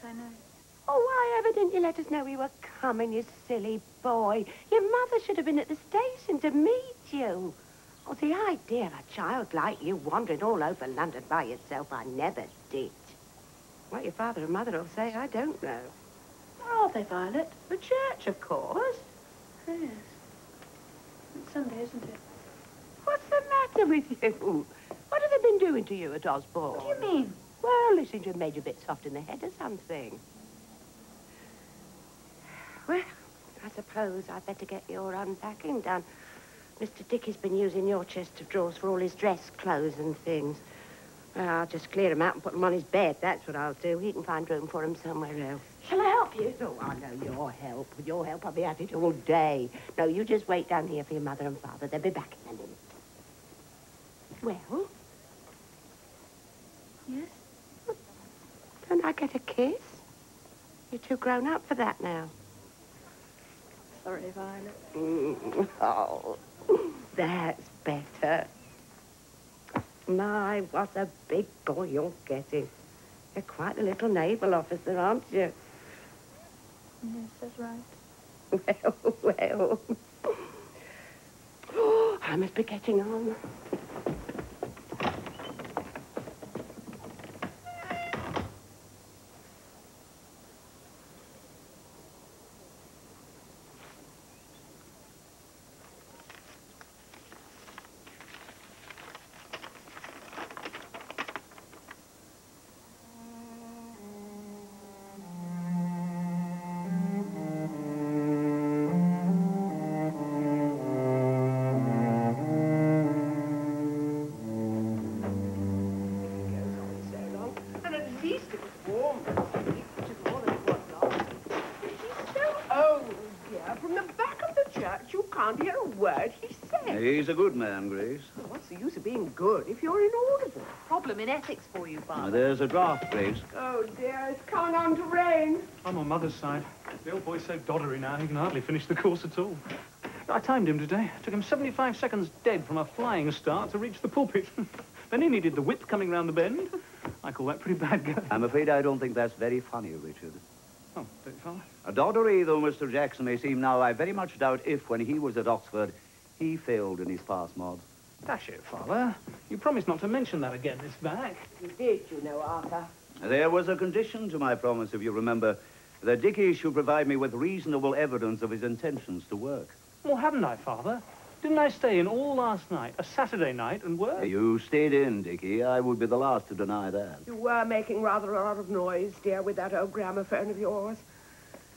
I know. Oh, why ever didn't you let us know we were coming, you silly boy? Your mother should have been at the station to meet you. Oh, the idea of a child like you wandering all over London by yourself, I never did. What your father and mother will say, I don't know. Where are they, Violet? The church, of course. Yes. It's Sunday, isn't it? What's the matter with you? What have they been doing to you at Osborne? What do you mean? Well, they seem to have made you a bit soft in the head or something. Well, I suppose I'd better get your unpacking done. Mr. Dickie's been using your chest of drawers for all his dress clothes and things. Well, I'll just clear them out and put them on his bed. That's what I'll do. He can find room for them somewhere else. Shall I help you? Oh, I know your help. With your help, I'll be at it all day. No, you just wait down here for your mother and father. They'll be back in a minute. Well? Yes? Don't I get a kiss? You're too grown up for that now. Sorry, Violet. Oh, that's better. My, what a big boy you're getting. You're quite a little naval officer, aren't you? Yes, that's right. Well. Oh, I must be getting on. He's a good man, Grace. Well, what's the use of being good if you're inaudible? Problem in ethics for you, Father. There's a draft, Grace. Oh, dear, it's coming on to rain. I'm on Mother's side. The old boy's so doddery now, he can hardly finish the course at all. I timed him today. It took him 75 seconds dead from a flying start to reach the pulpit. Then he needed the whip coming round the bend. I call that pretty bad going. I'm afraid I don't think that's very funny, Richard. Oh, don't you, Father? A doddery though Mr. Jackson may seem now, I very much doubt if, when he was at Oxford, he failed in his pass mods. Dash it, Father. You promised not to mention that again this back. You did, you know, Arthur. There was a condition to my promise, if you remember, that Dickie should provide me with reasonable evidence of his intentions to work. Well, haven't I, Father? Didn't I stay in all last night, a Saturday night, and work? You stayed in, Dickie. I would be the last to deny that. You were making rather a lot of noise, dear, with that old gramophone of yours.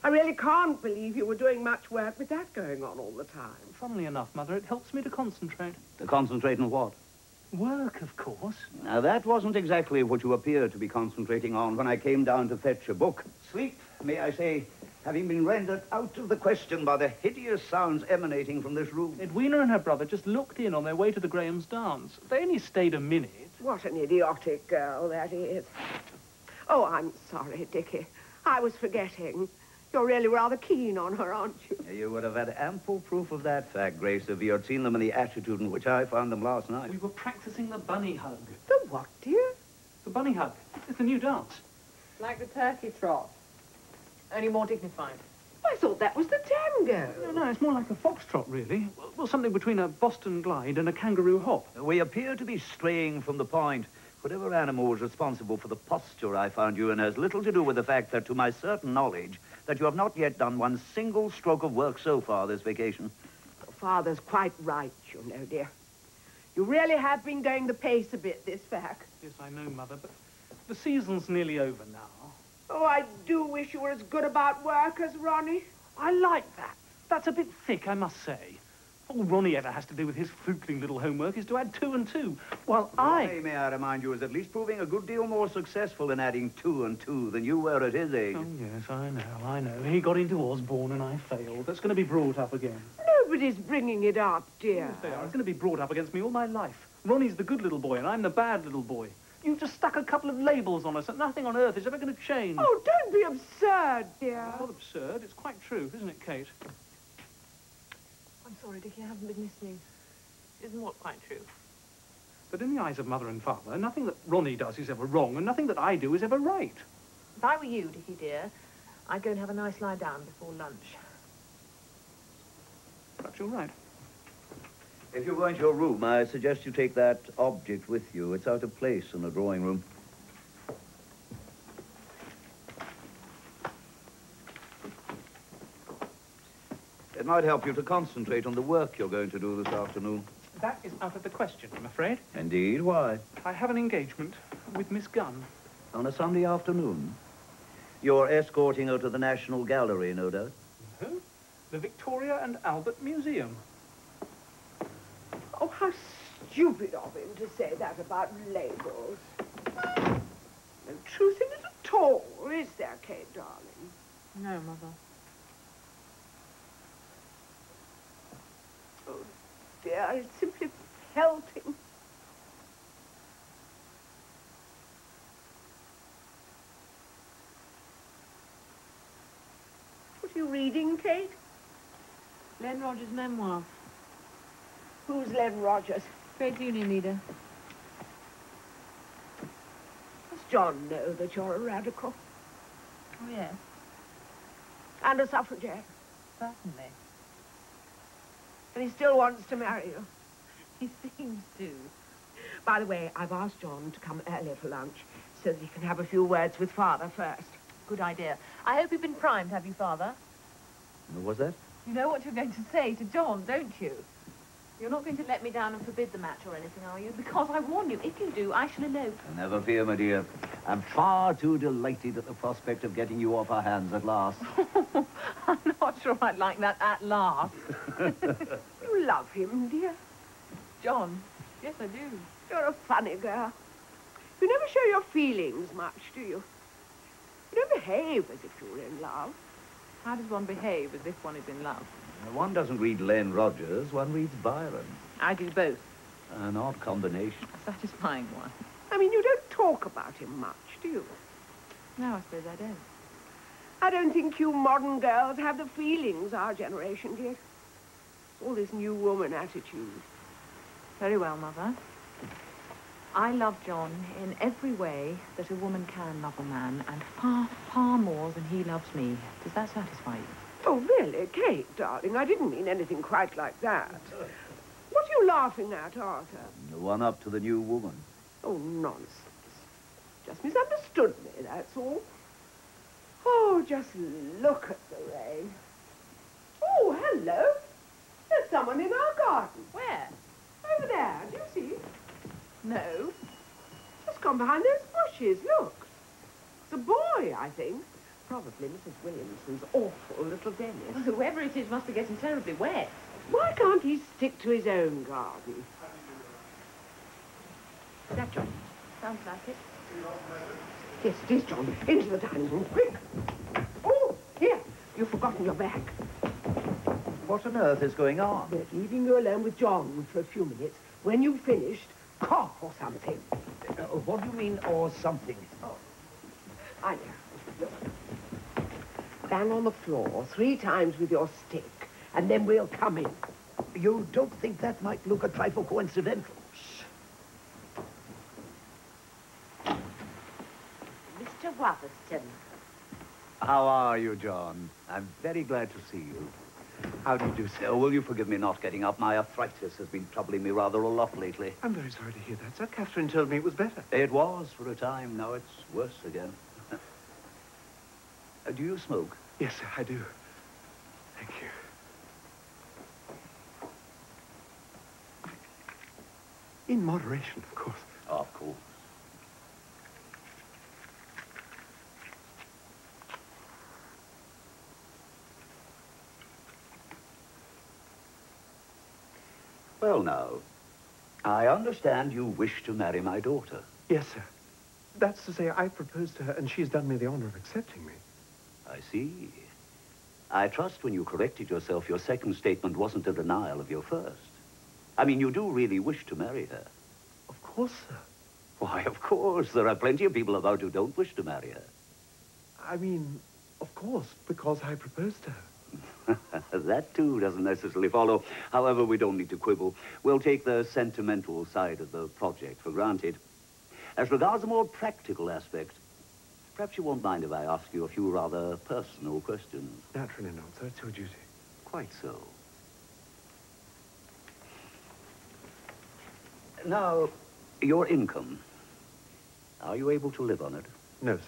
I really can't believe you were doing much work with that going on all the time. Funnily enough, Mother, it helps me to concentrate. To concentrate on what? Work, of course. Now, that wasn't exactly what you appeared to be concentrating on when I came down to fetch a book. Sleep, may I say, having been rendered out of the question by the hideous sounds emanating from this room. Edwina and her brother just looked in on their way to the Graham's dance. They only stayed a minute. What an idiotic girl that is. Oh, I'm sorry, Dickie. I was forgetting. You're really rather keen on her, aren't you? You would have had ample proof of that fact, Grace, if you had seen them in the attitude in which I found them last night. We were practicing the bunny hug. The what, dear? The bunny hug. It's a new dance. Like the turkey trot. Only more dignified. I thought that was the tango. No, it's more like a foxtrot, really. Well, something between a Boston glide and a kangaroo hop. We appear to be straying from the point. Whatever animal was responsible for the posture I found you in has little to do with the fact that, to my certain knowledge, that you have not yet done one single stroke of work so far this vacation. Father's quite right, you know, dear. You really have been going the pace a bit, this vac. Yes, I know, Mother, but the season's nearly over now. Oh, I do wish you were as good about work as Ronnie. I like that. That's a bit thick, I must say. All Ronnie ever has to do with his footling little homework is to add 2 and 2, while Ronnie, may I remind you, is at least proving a good deal more successful in adding 2 and 2 than you were at his age. Oh, yes, I know. He got into Osborne and I failed. That's going to be brought up again. Nobody's bringing it up, dear. Yes, they are. It's going to be brought up against me all my life. Ronnie's the good little boy and I'm the bad little boy. You've just stuck a couple of labels on us and nothing on earth is ever going to change. Oh, don't be absurd, dear. It's not absurd. It's quite true, isn't it, Kate? I'm sorry, Dickie, I haven't been listening. Isn't what quite true? But in the eyes of Mother and Father, nothing that Ronnie does is ever wrong, and nothing that I do is ever right. I were you, Dickie dear, I'd go and have a nice lie down before lunch. Perhaps you're right. If you're going to your room, I suggest you take that object with you. It's out of place in the drawing room. It might help you to concentrate on the work you're going to do this afternoon. That is out of the question, I'm afraid. Indeed, why? I have an engagement with Miss Gunn. On a Sunday afternoon? You're escorting her to the National Gallery, no doubt? No, the Victoria and Albert Museum. Oh, how stupid of him to say that about labels. No truth in it at all, is there, Kate, darling? No, Mother. Oh, dear, it's simply pelting. What are you reading, Kate? Len Rogers' memoir. Who's Len Rogers? Trades union leader. Does John know that you're a radical? Oh, yes. And a suffragette? Certainly. And he still wants to marry you? He seems to. By the way, I've asked John to come early for lunch so that he can have a few words with Father first. Good idea. I hope you've been primed, have you, Father? What's that? You know what you're going to say to John, don't you? You're not going to let me down and forbid the match or anything, are you? Because I warn you, if you do, I shall elope. Never fear, my dear. I'm far too delighted at the prospect of getting you off our hands at last. I'm not sure I'd like that at last. You love him, dear. John? Yes, I do. You're a funny girl. You never show your feelings much, do you? You don't behave as if you were in love. How does one behave as if one is in love? One doesn't read Len Rogers, one reads Byron. I do both. An odd combination. A satisfying one. I mean, you don't talk about him much, do you? No, I suppose I don't. I don't think you modern girls have the feelings our generation did. All this new woman attitude. Very well, Mother. I love John in every way that a woman can love a man, and far, far more than he loves me. Does that satisfy you? Oh, really, Kate, darling, I didn't mean anything quite like that. What are you laughing at, Arthur? The one up to the new woman. Oh, nonsense. Just misunderstood me, that's all. Oh, just look at the rain. Oh, hello. There's someone in our garden. Where? Over there, do you see? No. Just gone behind those bushes, look. It's a boy, I think. Probably Mrs. Williamson's awful little Dennis. Well, whoever it is must be getting terribly wet. Why can't he stick to his own garden? Is that John? Sounds like it. Yes, it is, John. Into the dining room, quick. Oh, here. You've forgotten your bag. What on earth is going on? We're leaving you alone with John for a few minutes. When you've finished, cough or something. What do you mean, or something? Oh, I know. Look. Bang on the floor 3 times with your stick, and then we'll come in. You don't think that might look a trifle coincidental? Mr. Witherston. How are you, John? I'm very glad to see you. How do you do, sir? Will you forgive me not getting up? My arthritis has been troubling me rather a lot lately. I'm very sorry to hear that, sir. Catherine told me it was better. It was for a time. Now it's worse again. Do you smoke? Yes, sir, I do. Thank you. In moderation, of course. Of course. Well, now, I understand you wish to marry my daughter. Yes, sir. That's to say, I proposed to her, and she's done me the honor of accepting me. I see. I trust when you corrected yourself, your second statement wasn't a denial of your first. I mean, you do really wish to marry her. Of course, sir. Why, of course. There are plenty of people about who don't wish to marry her. I mean, of course, because I proposed to her. That, too, doesn't necessarily follow. However, we don't need to quibble. We'll take the sentimental side of the project for granted. As regards the more practical aspect, Perhaps you won't mind if I ask you a few rather personal questions. Naturally not, sir. It's your duty. Quite so. Now, your income. Are you able to live on it? No, sir.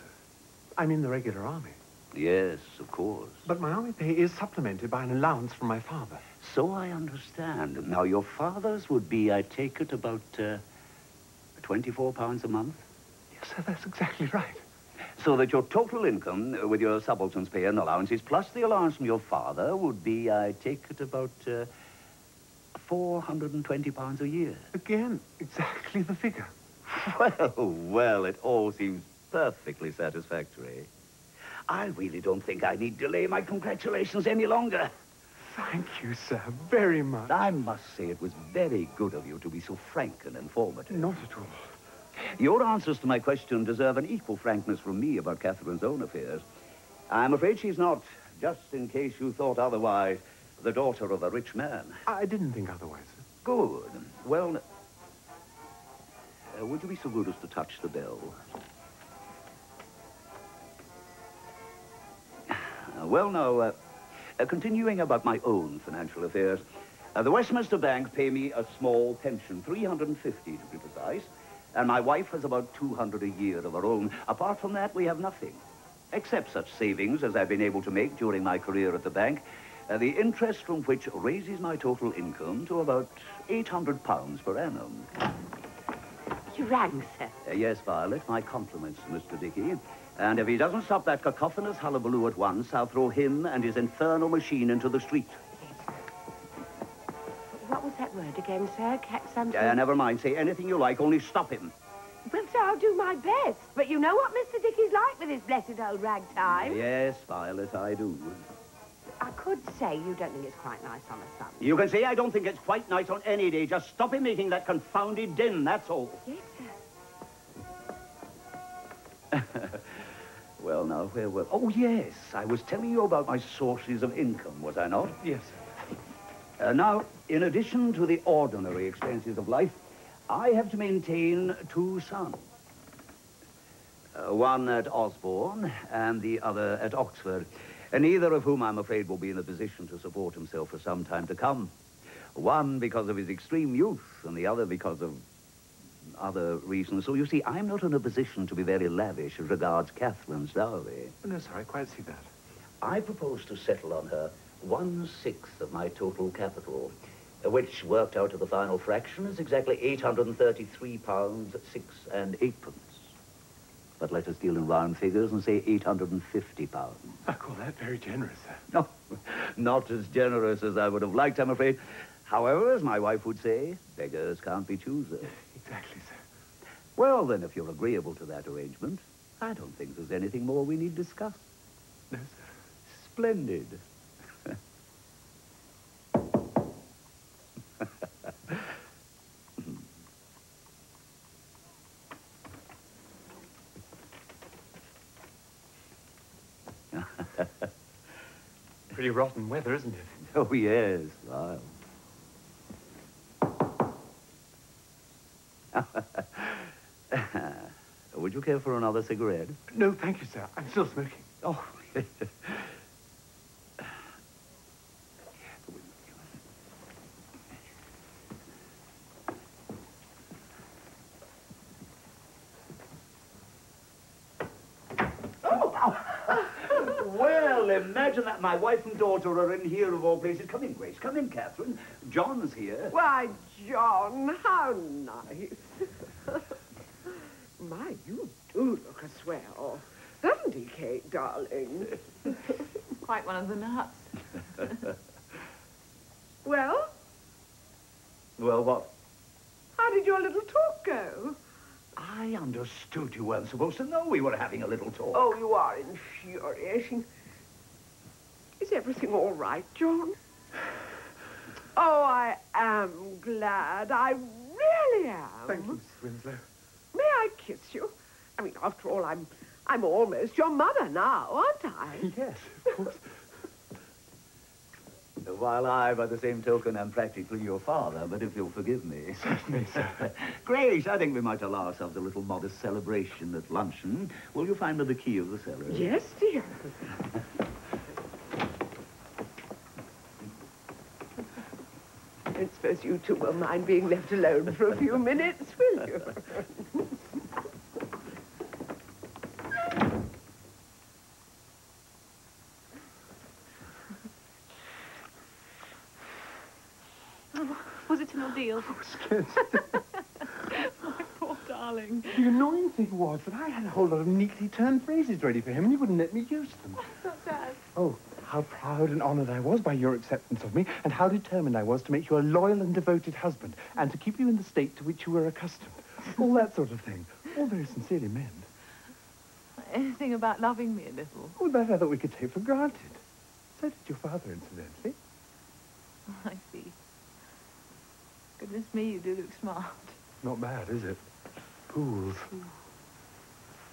I'm in the regular army. Yes, of course. But my army pay is supplemented by an allowance from my father. So I understand. Now, your father's would be, I take it, about £24 a month? Yes, sir, that's exactly right. So that your total income, with your subaltern's pay and allowances, plus the allowance from your father, would be, I take it, about £420 a year. Again, exactly the figure. Well, it all seems perfectly satisfactory. I really don't think I need delay my congratulations any longer. Thank you, sir, very much. I must say it was very good of you to be so frank and informative. Not at all. Your answers to my question deserve an equal frankness from me about Catherine's own affairs. I'm afraid she's not, just in case you thought otherwise, the daughter of a rich man. I didn't think otherwise, sir. Good. Well, would you be so good as to touch the bell? Well, now, continuing about my own financial affairs, the Westminster Bank pay me a small pension, $350 to be precise, and my wife has about $200 a year of her own. Apart from that, we have nothing, except such savings as I've been able to make during my career at the bank, the interest from which raises my total income to about £800 per annum. You rang, sir. Yes, Violet, my compliments to Mr. Dickey. And if he doesn't stop that cacophonous hullabaloo at once, I'll throw him and his infernal machine into the street. What was that word again, sir? Something? Never mind. Say anything you like, only stop him. Well, sir, I'll do my best. But you know what Mr. Dickey's like with his blessed old ragtime. Yes, Violet, I do. I could say you don't think it's quite nice on a Sunday. You can say I don't think it's quite nice on any day. Just stop him making that confounded din, that's all. Yes, sir. Well, now, where were... Oh, yes, I was telling you about my sources of income, was I not? Yes, sir. Now, in addition to the ordinary expenses of life, I have to maintain two sons. One at Osborne and the other at Oxford, and neither of whom I'm afraid will be in a position to support himself for some time to come. One because of his extreme youth, and the other because of other reasons. So, you see, I'm not in a position to be very lavish as regards Catherine's dowry. No, sir, I quite see that. I propose to settle on her 1/6 of my total capital, which, worked out to the final fraction, is exactly £833, 6 and 8 pence. But let us deal in round figures and say £850. I call that very generous, sir. No, not as generous as I would have liked, I'm afraid. However, as my wife would say, beggars can't be choosers. Exactly, sir. Well, then, if you're agreeable to that arrangement, I don't think there's anything more we need discuss. No, sir. Splendid. Pretty rotten weather, isn't it? Oh, yes. Wow. Would you care for another cigarette? No, thank you, sir. I'm still smoking. Oh. Well, imagine that my wife and daughter are in here of all places. Come in, Grace. Come in, Catherine. John's here. Why, John, how nice. My, you do look a swell. Doesn't he, Kate, darling? Quite one of the nuts. Well, Well, what? how did your little talk go? I understood you weren't supposed to know we were having a little talk. Oh, you are infuriating. Is everything all right, John? Oh, I am glad. I really am. Thank you, Mrs. Winslow. May I kiss you? I mean, after all, I'm almost your mother now, aren't I? Yes, of course. while I, by the same token, am practically your father, but if you'll forgive me. Certainly, sir. Grace, I think we might allow ourselves a little modest celebration at luncheon. Will you find me the key of the cellar? Yes, dear. I don't suppose you two will mind being left alone for a few minutes, will you? Was it an ordeal? I was scared. My poor darling. The annoying thing was that I had a whole lot of neatly turned phrases ready for him, and he wouldn't let me use them. Not Dad. Oh, how proud and honoured I was by your acceptance of me, and how determined I was to make you a loyal and devoted husband, and to keep you in the state to which you were accustomed. All that sort of thing. All very sincerely meant. Anything about loving me a little? Oh, that I thought we could take for granted. So did your father, incidentally. I see. Goodness me, you do look smart. Not bad, is it? Fools.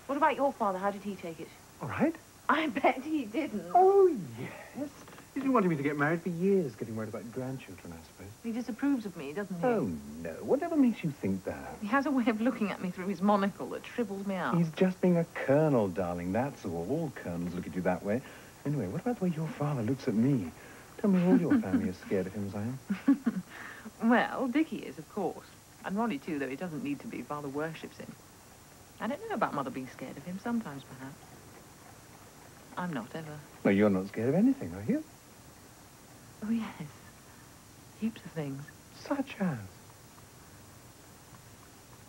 What about your father? How did he take it? All right. I bet he didn't. Oh, yes. He's been wanting me to get married for years, getting worried about grandchildren, I suppose. He disapproves of me, doesn't he? Oh, no. Whatever makes you think that? He has a way of looking at me through his monocle that shrivels me out. He's just being a colonel, darling, that's all. All colonels look at you that way. Anyway, what about the way your father looks at me? Tell me all your family is scared of him as I am. Well, Dickie is, of course. And Ronnie, too, though he doesn't need to be. Father worships him. I don't know about Mother being scared of him. Sometimes, perhaps. I'm not, ever. No, you're not scared of anything, are you? Oh, yes. Heaps of things. Such as?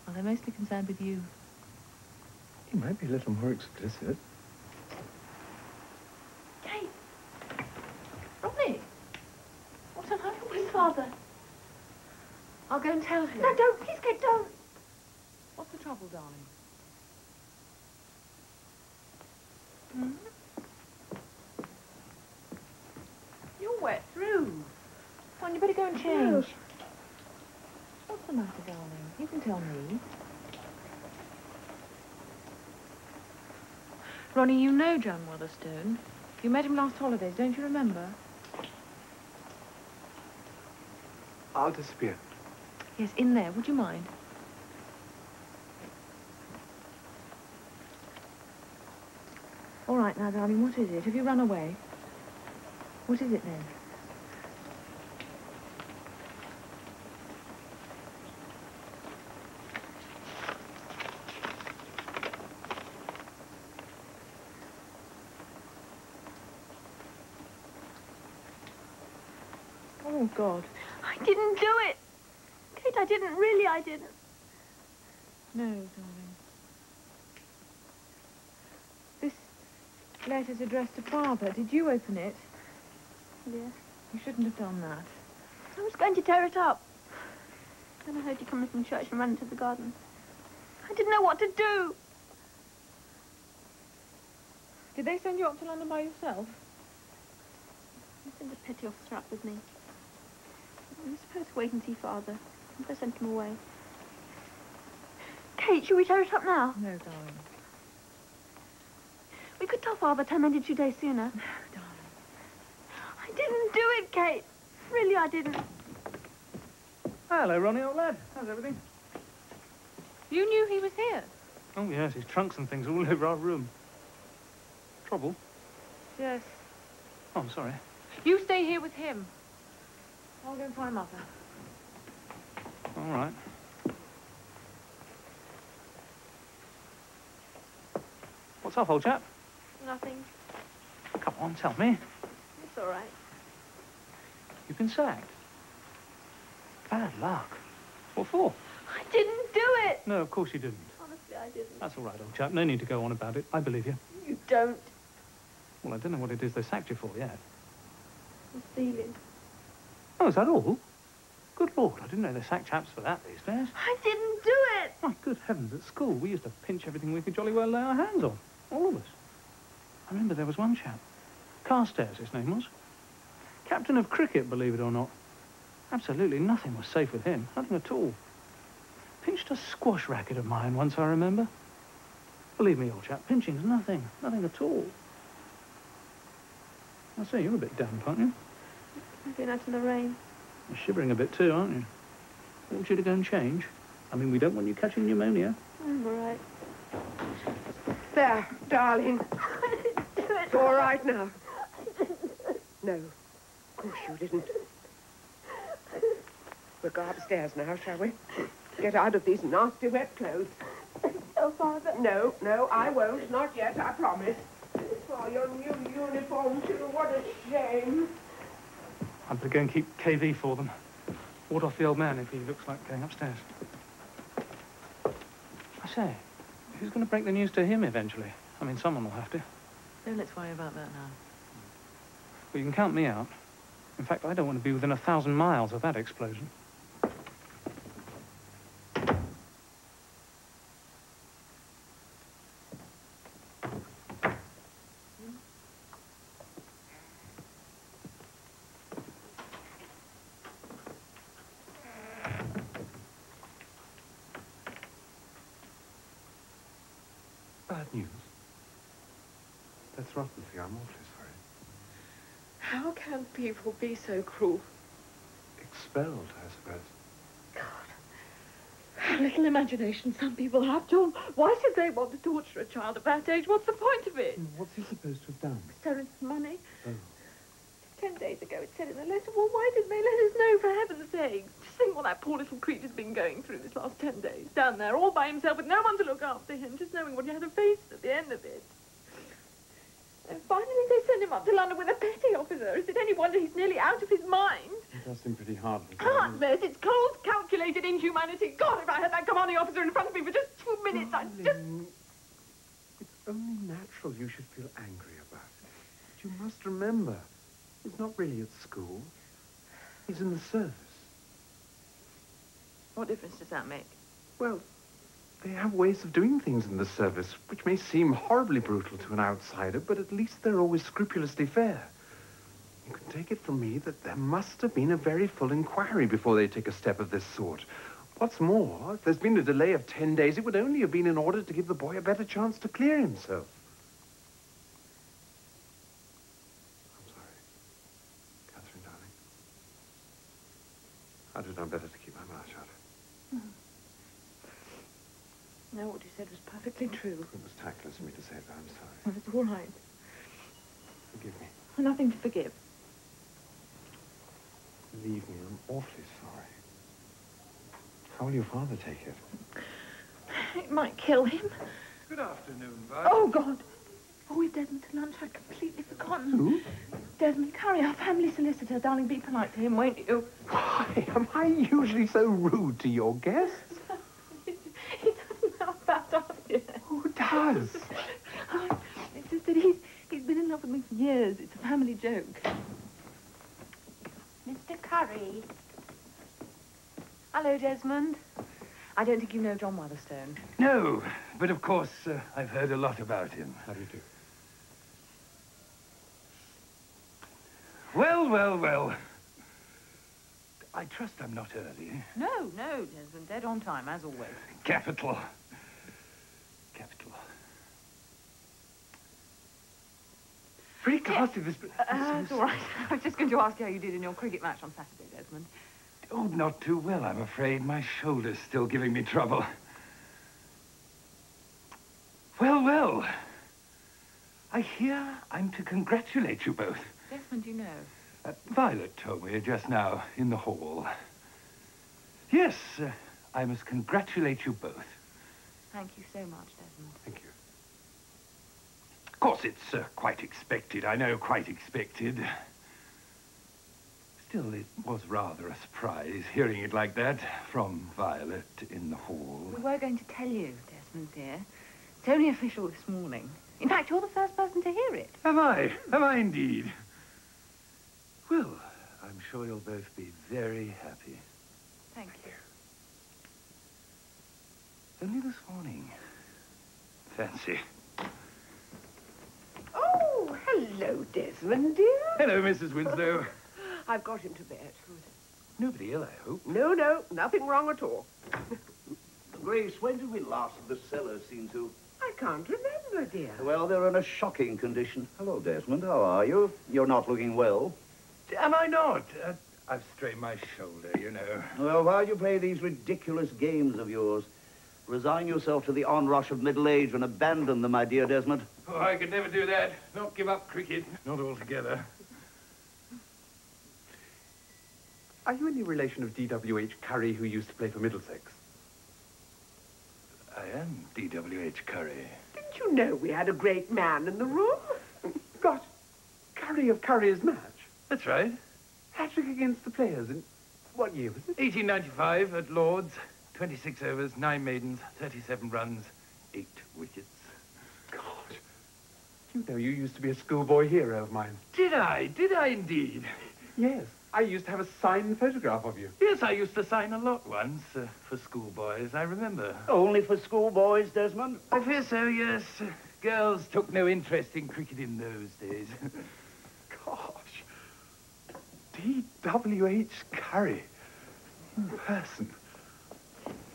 Well, they're mostly concerned with you. You might be a little more explicit. Kate! Ronnie! What on earth was Father? I'll go and tell him. No, don't. Please, Kate, don't. What's the trouble, darling? You're wet through. Come on, you better go and change. What's the matter, darling? You can tell me. Ronnie, you know John Weatherstone. You met him last holidays, don't you remember? I'll disappear. Yes, in there. Would you mind? All right, now, darling, what is it? Have you run away? What is it, then? Oh, God. I didn't do it. Kate, I didn't. Really, I didn't. No, darling. This letter's addressed to Father. Did you open it? Yes. You shouldn't have done that. I was going to tear it up. Then I heard you coming from church and ran into the garden. I didn't know what to do. Did they send you up to London by yourself? I sent a petty officer up with me. I was supposed to wait and see Father. I sent him away. Kate, shall we tear it up now? No, darling. We could tell Father 10 minutes 2 days sooner. No, darling. I didn't do it, Kate. Really, I didn't. Hello, Ronnie, old lad. How's everything? You knew he was here? Oh, yes, his trunks and things all over our room. Trouble? Yes. Oh, I'm sorry. You stay here with him. I'll go and find Mother. All right. What's up, old chap? Nothing. Come on, tell me. It's all right. You've been sacked. Bad luck. What for? I didn't do it. No, of course you didn't. Honestly, I didn't. That's all right, old chap. No need to go on about it. I believe you. You don't. Well, I don't know what it is they sacked you for yet. I'm stealing. Oh, is that all? Good Lord, I didn't know they sacked chaps for that these days. I didn't do it. My good heavens, at school we used to pinch everything we could jolly well lay our hands on. All of us. I remember there was one chap. Carstairs, his name was. Captain of cricket, believe it or not. Absolutely nothing was safe with him. Nothing at all. Pinched a squash racket of mine once, I remember. Believe me, old chap, pinching's nothing. Nothing at all. I say, you're a bit damp, aren't you? I've been out in the rain. You're shivering a bit too, aren't you? I want you to go and change. I mean, we don't want you catching pneumonia. I'm all right. There, darling. It's all right now. No, of course you didn't. We'll go upstairs now, shall we? Get out of these nasty wet clothes. Oh, Father. No, I won't. Not yet, I promise. Oh, your new uniform, too. What a shame. I'd better go and keep KV for them. Ward off the old man if he looks like going upstairs. I say, who's going to break the news to him eventually? I mean, someone will have to. No, let's worry about that now. Well, you can count me out. In fact, I don't want to be within 1,000 miles of that explosion. Bad news. That's rotten for you. I'm awfully sorry. How can people be so cruel? Expelled, I suppose. How little imagination some people have, John. Why should they want to torture a child of that age? What's the point of it? What's he supposed to have done? Stolen some money. Oh. 10 days ago it said in the letter. Well, why didn't they let us know, for heaven's sake? Just think what that poor little creature's been going through this last 10 days. Down there, all by himself, with no one to look after him, just knowing what he had to face at the end of it. And finally they sent him up to London with a petty officer. Is it any wonder he's nearly out of his mind? It does seem pretty hard for Heartless, it's cold, calculated inhumanity. God, if I had that commanding officer in front of me for just 2 minutes, I'd just... It's only natural you should feel angry about it. But you must remember, he's not really at school. He's in the service. What difference does that make? Well, they have ways of doing things in the service, which may seem horribly brutal to an outsider, but at least they're always scrupulously fair. You can take it from me that there must have been a very full inquiry before they take a step of this sort. What's more, if there's been a delay of 10 days, it would only have been in order to give the boy a better chance to clear himself. I'm sorry. Catherine, darling. I'd have done better to keep my mouth shut. No, what you said was perfectly true. It was tactless of me to say that. I'm sorry. It's all right. Forgive me. Nothing to forgive. Believe me, I'm awfully sorry. How will your father take it? It might kill him. Good afternoon, Bud. Oh, God. Oh, with Desmond to lunch. I'd completely forgotten. Who? Desmond Curry, our family solicitor. Darling, be polite to him, won't you? Why, am I usually so rude to your guests? He doesn't know about us yet. Who does? Oh, it's just that he's been in love with me for years. It's a family joke. Mr. Curry. Hello, Desmond. I don't think you know John Weatherstone. No, but of course, I've heard a lot about him. How do you do? Well, well, well. I trust I'm not early. No, Desmond. Dead on time, as always. Capital. Capital. Pretty ghastly, this... It's all right. I was just going to ask you how you did in your cricket match on Saturday, Desmond. Oh, not too well, I'm afraid. My shoulder's still giving me trouble. Well, well. I hear I'm to congratulate you both. Desmond, you know. Violet told me just now in the hall. Yes, I must congratulate you both. Thank you so much, Desmond. Thank you. Of course, it's quite expected. I know, quite expected. Still, it was rather a surprise hearing it like that from Violet in the hall. We were going to tell you, Desmond, dear. It's only official this morning. In fact, you're the first person to hear it. Have I? Have I indeed? Well, I'm sure you'll both be very happy. Thank you. Only this morning. Fancy. Oh, hello, Desmond, dear. Hello, Mrs. Winslow. I've got him to bed. Nobody ill, I hope. No, nothing wrong at all. Grace, when did we last the cellar seem to... I can't remember, dear. Well, they're in a shocking condition. Hello, Desmond. How are you? You're not looking well. Am I not? I've strained my shoulder, you know. Well, while you play these ridiculous games of yours, resign yourself to the onrush of middle age and abandon them, my dear Desmond. Oh, I could never do that. Not give up cricket. Not altogether. Are you any relation of D.W.H. Curry, who used to play for Middlesex? I am D.W.H. Curry. Didn't you know we had a great man in the room? God, Curry of Curry's match. That's right. Hat-trick against the players in what year was it? 1895 at Lord's. 26 overs, 9 maidens, 37 runs, 8 wickets. God, you know you used to be a schoolboy hero of mine. Did I? Did I indeed? Yes, I used to have a signed photograph of you. Yes, I used to sign a lot once for schoolboys, I remember. Only for schoolboys, Desmond? I fear so, yes. Girls took no interest in cricket in those days. Gosh, D.W.H. Curry in person.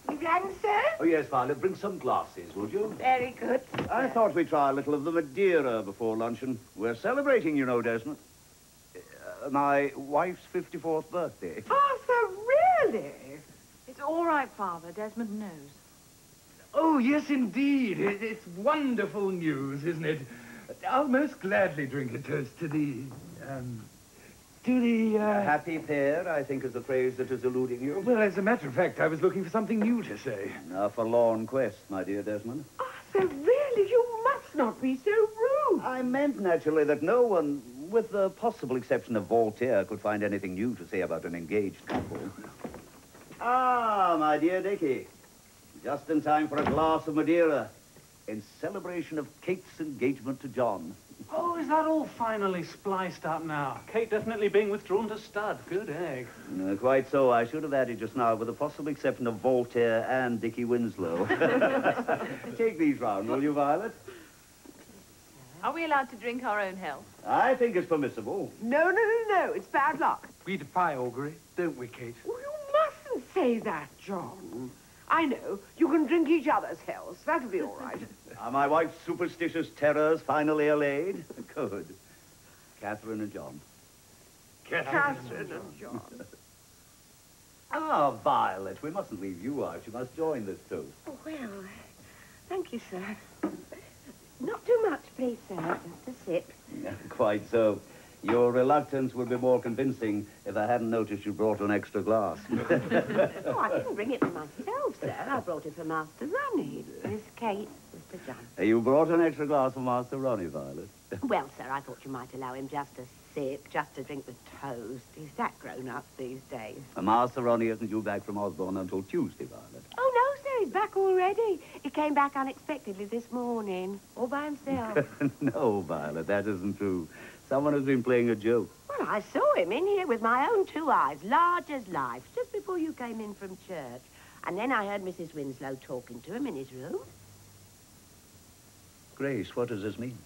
You rang, sir? Oh, yes, Violet. Bring some glasses, would you? Very good. I thought we'd try a little of the Madeira before luncheon. We're celebrating, you know, Desmond. My wife's 54th birthday. Arthur, really? It's all right, Father. Desmond knows. Oh, yes, indeed. It's wonderful news, isn't it? I'll most gladly drink a toast to the, Happy pair, I think, is the phrase that is eluding you. Well, as a matter of fact, I was looking for something new to say. A forlorn quest, my dear Desmond. Arthur, really? You must not be so rude. I meant, naturally, that no one, with the possible exception of Voltaire, could find anything new to say about an engaged couple. Ah, my dear Dickie. Just in time for a glass of Madeira, in celebration of Kate's engagement to John. Oh, is that all finally spliced up now? Kate definitely being withdrawn to stud. Good egg. Quite so. I should have added just now, with the possible exception of Voltaire and Dickie Winslow. Take these round, will you, Violet? Are we allowed to drink our own health? I think it's permissible. No. It's bad luck. We defy augury, don't we, Kate? Oh, you mustn't say that, John. I know. You can drink each other's health. That'll be all right. Are my wife's superstitious terrors finally allayed? Good. Catherine and John. Catherine and John. Ah, Violet, we mustn't leave you out. You must join this toast. Oh, well, thank you, sir. Not too much, please, sir. Just a sip. Quite so. Your reluctance would be more convincing if I hadn't noticed you brought an extra glass. Oh, I didn't bring it for myself, sir. I brought it for Master Ronnie, Miss Kate, Mr. John. You brought an extra glass for Master Ronnie, Violet. Well, sir, I thought you might allow him just a sip, just to drink with toast. He's that grown up these days. Master Ronnie isn't due back from Osborne until Tuesday, Violet. Oh, no, sir, he's back already. He came back unexpectedly this morning, all by himself. No, Violet, that isn't true. Someone has been playing a joke. Well, I saw him in here with my own 2 eyes, large as life, just before you came in from church. And then I heard Mrs. Winslow talking to him in his room. Grace, what does this mean?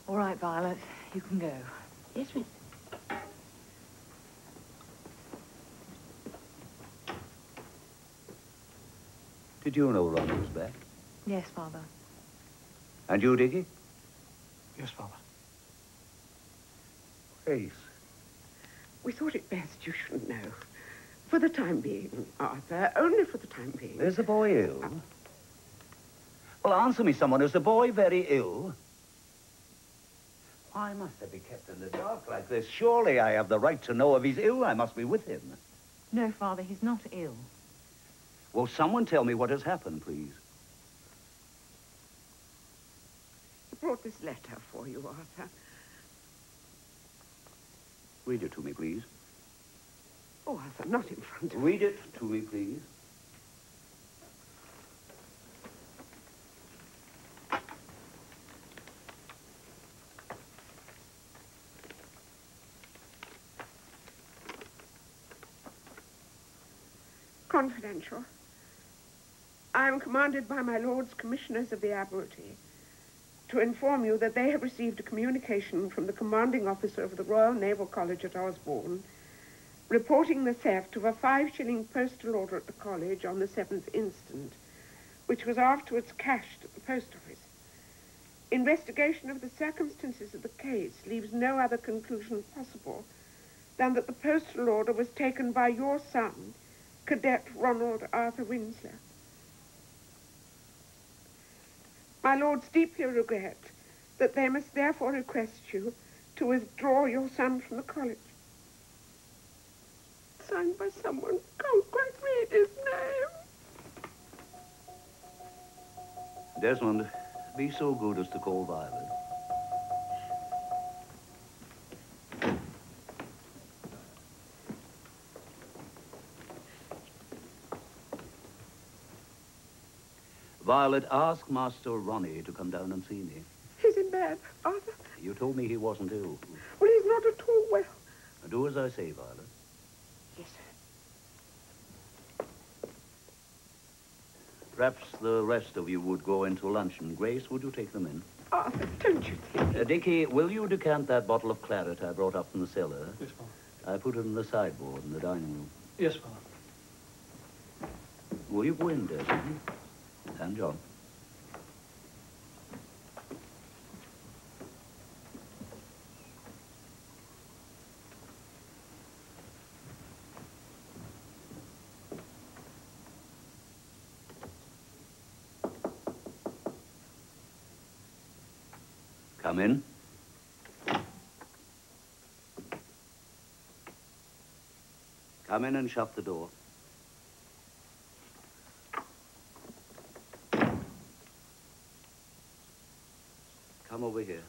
All right, Violet. You can go. Yes, miss. Did you know Ronnie was back? Yes, Father. And you, Dickie? Yes, Father. Grace. We thought it best you shouldn't know. For the time being, Arthur, only for the time being. Is the boy ill? Well, answer me, someone. Is the boy very ill? Why must I be kept in the dark like this? Surely I have the right to know if he's ill. I must be with him. No, Father, he's not ill. Will someone tell me what has happened, please? I brought this letter for you, Arthur. Read it to me, please. Oh, Arthur, not in front of me. Read it to me, please. Confidential. I am commanded by my Lords Commissioners of the Admiralty to inform you that they have received a communication from the commanding officer of the Royal Naval College at Osborne reporting the theft of a 5-shilling postal order at the college on the 7th instant, which was afterwards cashed at the post office. Investigation of the circumstances of the case leaves no other conclusion possible than that the postal order was taken by your son, Cadet Ronald Arthur Winslow. My lords deeply regret that they must therefore request you to withdraw your son from the college. Signed by someone, can't quite read his name. Desmond, be so good as to call Violet. Violet, ask Master Ronnie to come down and see me. He's in bed, Arthur. You told me he wasn't ill. Well, he's not at all well. Do as I say, Violet. Yes, sir. Perhaps the rest of you would go into luncheon. Grace, would you take them in? Arthur, don't you think? Dickie, will you decant that bottle of claret I brought up from the cellar? Yes, Father. I put it in the sideboard in the dining room. Yes, Father. Will you go in, Desmond? And John. Come in. Come in and shut the door. Come over here.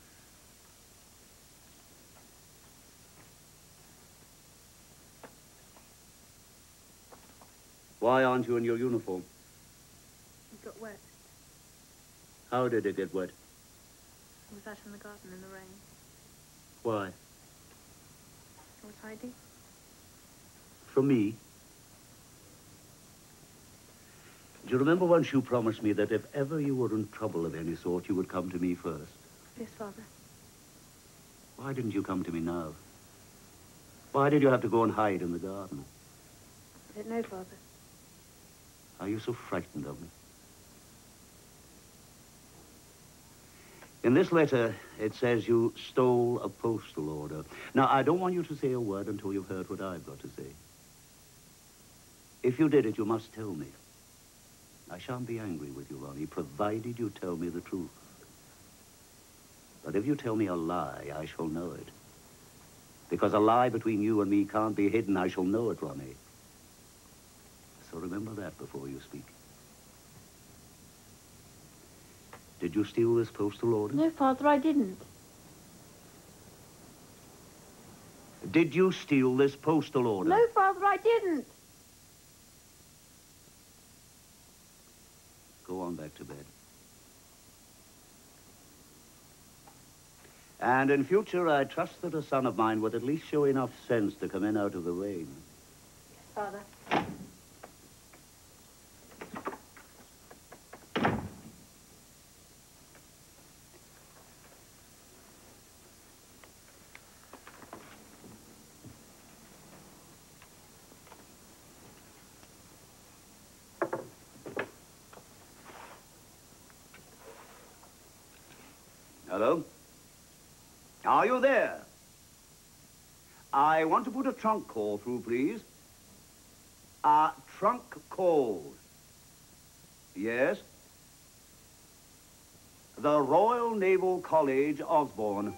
Why aren't you in your uniform? It got wet. How did it get wet? I was out in the garden in the rain. Why? I was hiding. From me? Do you remember once you promised me that if ever you were in trouble of any sort, you would come to me first? Yes, Father. Why didn't you come to me now? Why did you have to go and hide in the garden? I don't know, Father. Are you so frightened of me? In this letter, it says you stole a postal order. Now, I don't want you to say a word until you've heard what I've got to say. If you did it, you must tell me. I shan't be angry with you, Ronnie, provided you tell me the truth. But if you tell me a lie, I shall know it. Because a lie between you and me can't be hidden. I shall know it, Ronnie. So remember that before you speak. Did you steal this postal order? No, Father, I didn't. Did you steal this postal order? No, Father, I didn't. Go on back to bed. And in future, I trust that a son of mine would at least show enough sense to come in out of the rain. Yes, Father. Hello? Are you there? I want to put a trunk call through, please. A trunk call. Yes? The Royal Naval College, Osborne.